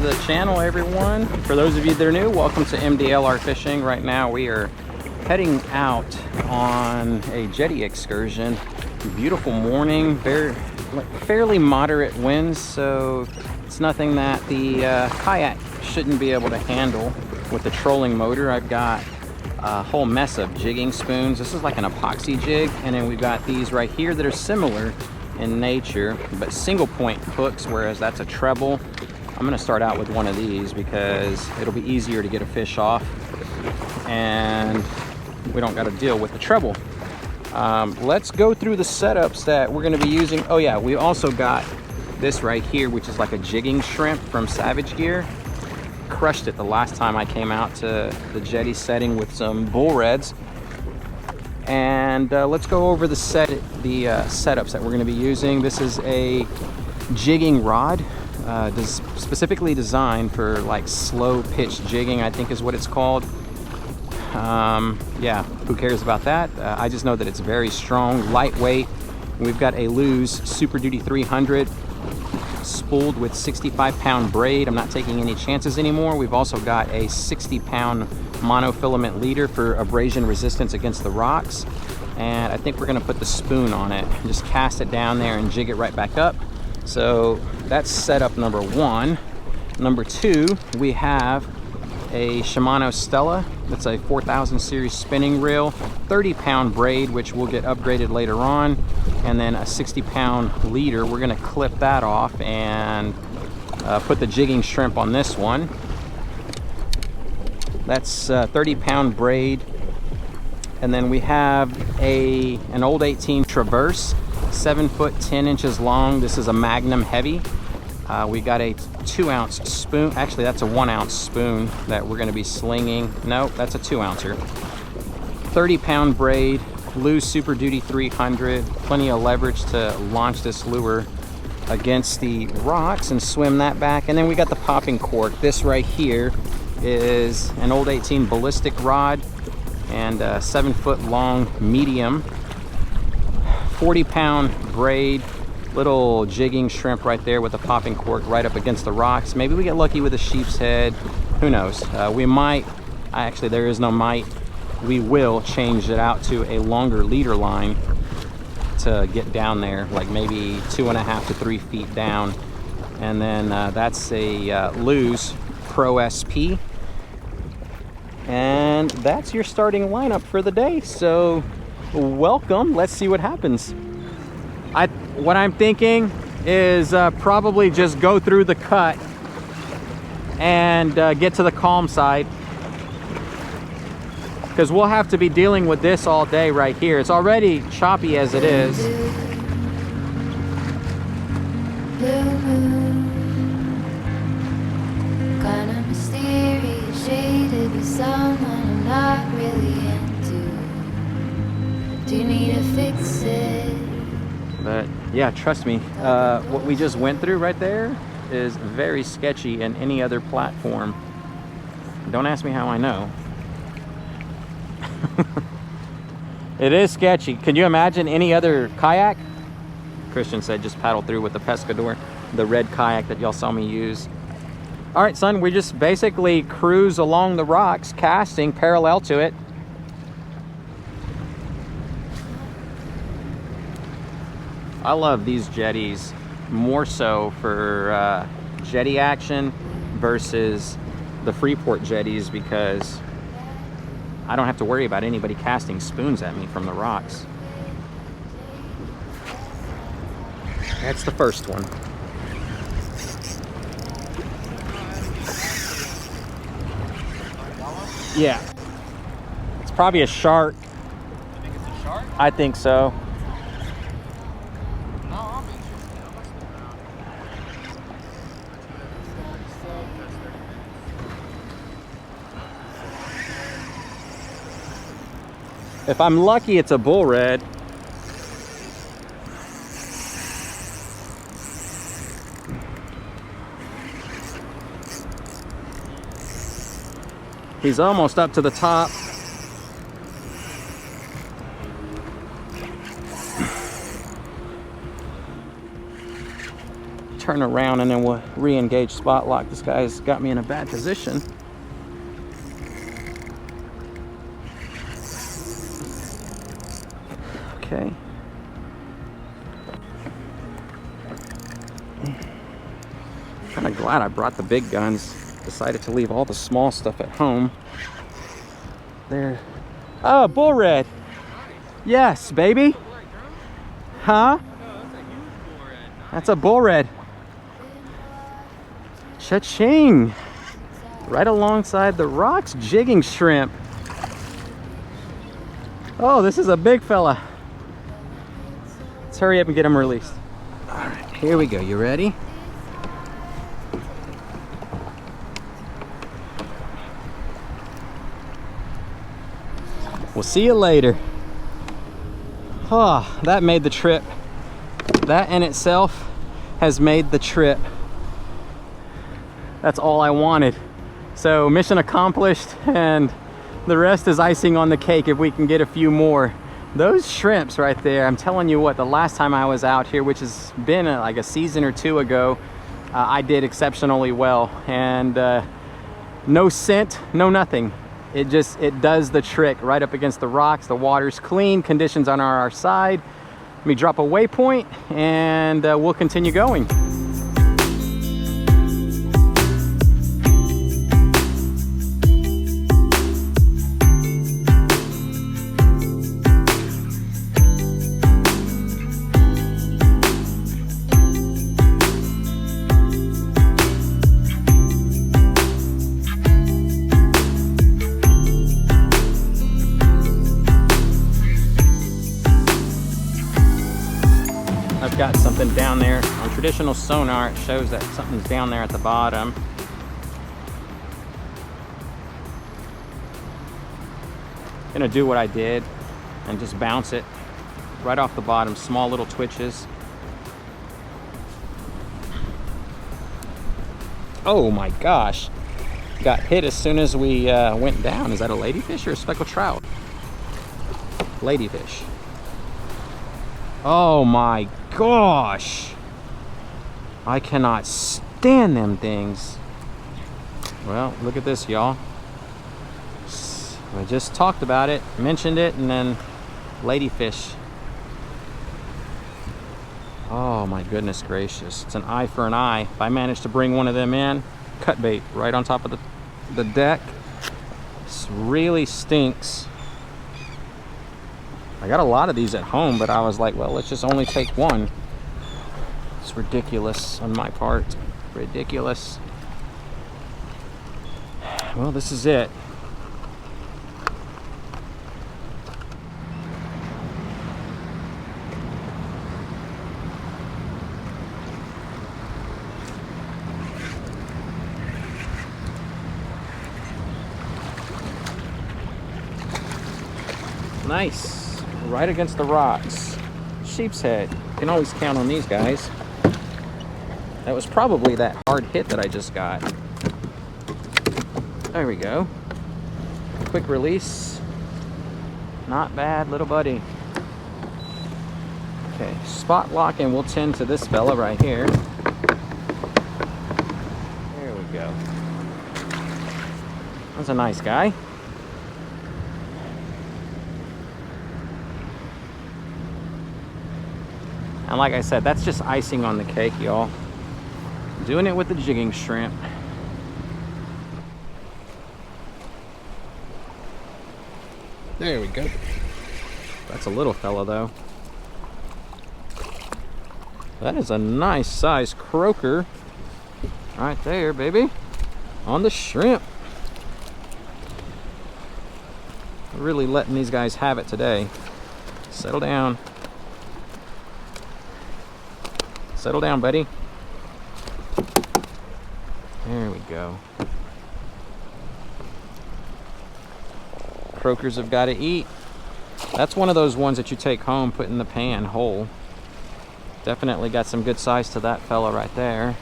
to the channel, everyone. For those of you that are new, welcome to MDLR Fishing. Right now we are heading out on a jetty excursion. Beautiful morning, fairly moderate winds, so it's nothing that the kayak shouldn't be able to handle with the trolling motor. I've got a whole mess of jigging spoons. This is like an epoxy jig, and then we've got these right here that are similar in nature but single point hooks, whereas that's a treble. I'm going to start out with one of these because it'll be easier to get a fish off and we don't got to deal with the treble. Let's go through the setups that we're going to be using. Oh yeah, we also got this right here, which is like a jigging shrimp from Savage Gear. Crushed it the last time I came out to the jetty setting with some bull reds. And let's go over the setups that we're going to be using. This is a jigging rod, specifically designed for like slow pitch jigging, I think is what it's called. Yeah, who cares about that? I just know that it's very strong, lightweight. We've got a Lew's Super Duty 300 spooled with 65-pound braid. I'm not taking any chances anymore. We've also got a 60-pound monofilament leader for abrasion resistance against the rocks. And I think we're going to put the spoon on it. Just cast it down there and jig it right back up. So that's setup number one. Number two, we have a Shimano Stella. That's a 4000 series spinning reel, 30-pound braid, which will get upgraded later on, and then a 60-pound leader. We're going to clip that off and put the jigging shrimp on this one. That's 30-pound braid. And then we have an old 18 Traverse, 7 foot 10 inches long. This is a Magnum heavy. We got a 2-ounce spoon. Actually, that's a 1-ounce spoon that we're going to be slinging. No, that's a 2-ouncer. 30-pound braid, Lew's Super Duty 300. Plenty of leverage to launch this lure against the rocks and swim that back. And then we got the popping cork. This right here is an old 18 ballistic rod and a 7 foot long medium. 40-pound braid. Little jigging shrimp right there with a popping cork right up against the rocks. Maybe we get lucky with a sheep's head. Who knows? We might, actually there is no might, we will change it out to a longer leader line to get down there, like maybe 2.5 to 3 feet down. And then that's a Lew's Pro SP. And that's your starting lineup for the day. So welcome, let's see what happens. What I'm thinking is probably just go through the cut and get to the calm side, because we'll have to be dealing with this all day right here. It's already choppy as it is. Kind of mysterious shade to be someone I'm not really into. Do you need to fix it? But yeah, trust me, what we just went through right there is very sketchy in any other platform. Don't ask me how I know. It is sketchy. Can you imagine any other kayak? Christian said just paddle through with the Pescador, the red kayak that y'all saw me use. All right, son, we just basically cruise along the rocks, casting parallel to it. I love these jetties more so for jetty action versus the Freeport jetties, because I don't have to worry about anybody casting spoons at me from the rocks. That's the first one. Yeah. It's probably a shark. You think it's a shark? I think so. If I'm lucky, it's a bull red. He's almost up to the top. turn around and then we'll re-engage Spotlock. This guy's got me in a bad position. Okay. Kind of glad I brought the big guns. Decided to leave all the small stuff at home. There. Oh, bull red. Yes, baby. Huh? That's a bull red. Cha-ching. Right alongside the rocks, jigging shrimp. Oh, this is a big fella. Let's hurry up and get him released. All right, here we go. You ready? We'll see you later. Oh, that made the trip. That in itself has made the trip. That's all I wanted. So mission accomplished, and the rest is icing on the cake if we can get a few more. Those shrimps right there, I'm telling you what, the last time I was out here, which has been like a season or two ago, I did exceptionally well. And no scent, no nothing. It does the trick right up against the rocks. The water's clean, conditions on our side. Let me drop a waypoint and we'll continue going. Got something down there. On traditional sonar, it shows that something's down there at the bottom. Gonna do what I did and just bounce it right off the bottom. Small little twitches. Oh my gosh. Got hit as soon as we went down. Is that a ladyfish or a speckled trout? Ladyfish. Oh my gosh, I cannot stand them things. Well, look at this, y'all. I just talked about it, mentioned it, and then ladyfish. Oh my goodness gracious, it's an eye for an eye. If I manage to bring one of them in, cut bait right on top of the deck. This really stinks. I got a lot of these at home, but I was like, well, let's just only take one. It's ridiculous on my part. Ridiculous. Well, this is it. Nice. Right against the rocks. Sheep's head. You can always count on these guys. That was probably that hard hit that I just got. There we go. Quick release. Not bad, little buddy. Okay, spot lock, and we'll tend to this fella right here. There we go. That's a nice guy. And like I said, that's just icing on the cake, y'all. Doing it with the jigging shrimp. There we go. That's a little fella though. That is a nice size croaker. Right there, baby. On the shrimp. Really letting these guys have it today. Settle down. Settle down, buddy. There we go. Croakers have got to eat. That's one of those ones that you take home, put in the pan whole. Definitely got some good size to that fella right there.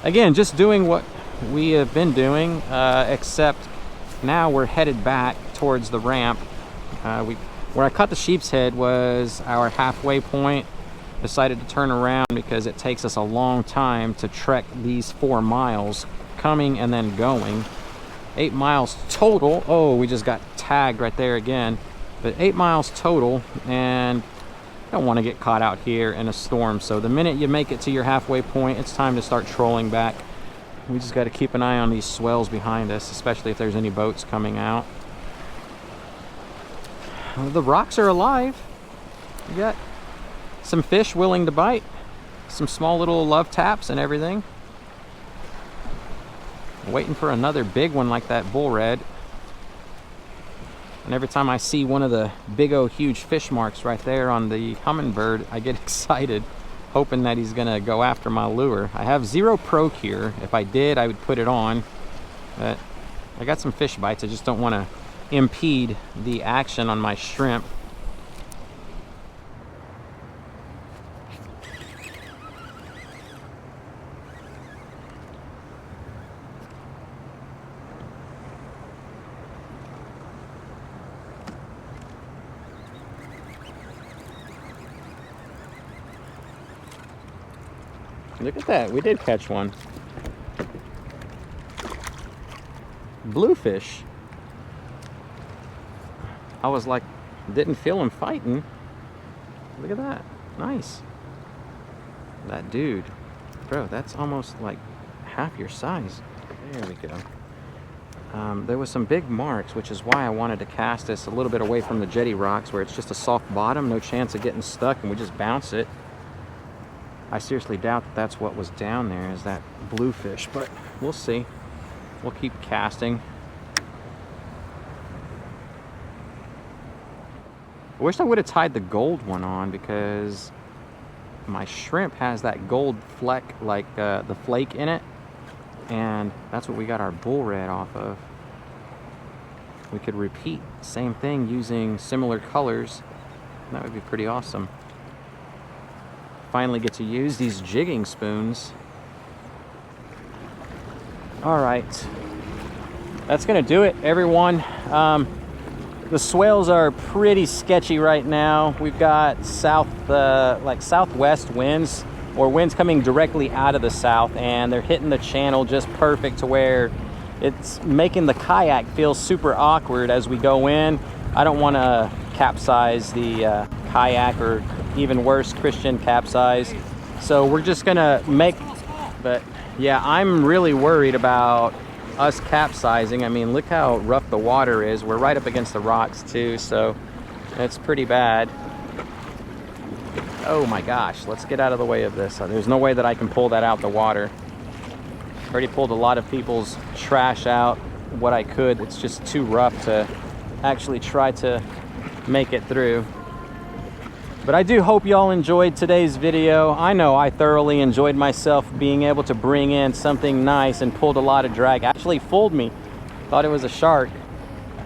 Again, just doing what we have been doing, except now we're headed back towards the ramp. Where I caught the sheep's head was our halfway point. decided to turn around because it takes us a long time to trek these 4 miles, coming and then going. 8 miles total. Oh, we just got tagged right there again. But 8 miles total, and I don't want to get caught out here in a storm. So the minute you make it to your halfway point, it's time to start trolling back. We just got to keep an eye on these swells behind us, especially if there's any boats coming out. The rocks are alive. We got some fish willing to bite, some small little love taps and everything. Waiting for another big one like that bull red. And every time I see one of the big old huge fish marks right there on the hummingbird, I get excited, hoping that he's gonna go after my lure. I have 0 pro cure. If I did, I would put it on. But I got some fish bites. I just don't want to impede the action on my shrimp. Look at that, we did catch one. Bluefish. I was like, didn't feel him fighting. Look at that, nice. That dude, bro, that's almost like half your size. There we go. There was some big marks, which is why I wanted to cast this a little bit away from the jetty rocks where it's just a soft bottom, no chance of getting stuck, and we just bounce it. I seriously doubt that that's what was down there, is that bluefish, but we'll see. We'll keep casting. I wish I would have tied the gold one on, because my shrimp has that gold fleck, like the flake in it, and that's what we got our bull red off of. We could repeat the same thing using similar colors. That would be pretty awesome. Finally get to use these jigging spoons. All right, that's gonna do it, everyone. The swales are pretty sketchy right now. We've got like southwest winds, or winds coming directly out of the south, and they're hitting the channel just perfect to where it's making the kayak feel super awkward as we go in. I don't want to capsize the kayak, or even worse, Christian capsize. So we're just gonna but yeah, I'm really worried about us capsizing. I mean, look how rough the water is. We're right up against the rocks too, so it's pretty bad. Oh my gosh, let's get out of the way of this. There's no way that I can pull that out the water. Already pulled a lot of people's trash out, what I could. It's just too rough to actually try to make it through. But I do hope y'all enjoyed today's video. I know I thoroughly enjoyed myself being able to bring in something nice and pulled a lot of drag. Actually fooled me. Thought it was a shark.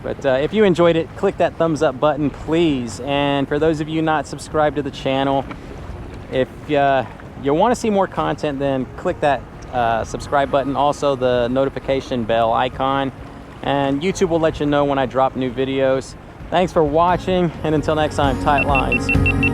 But if you enjoyed it, click that thumbs up button, please. And for those of you not subscribed to the channel, if you want to see more content, then click that subscribe button. Also the notification bell icon. And YouTube will let you know when I drop new videos. Thanks for watching, and until next time, tight lines.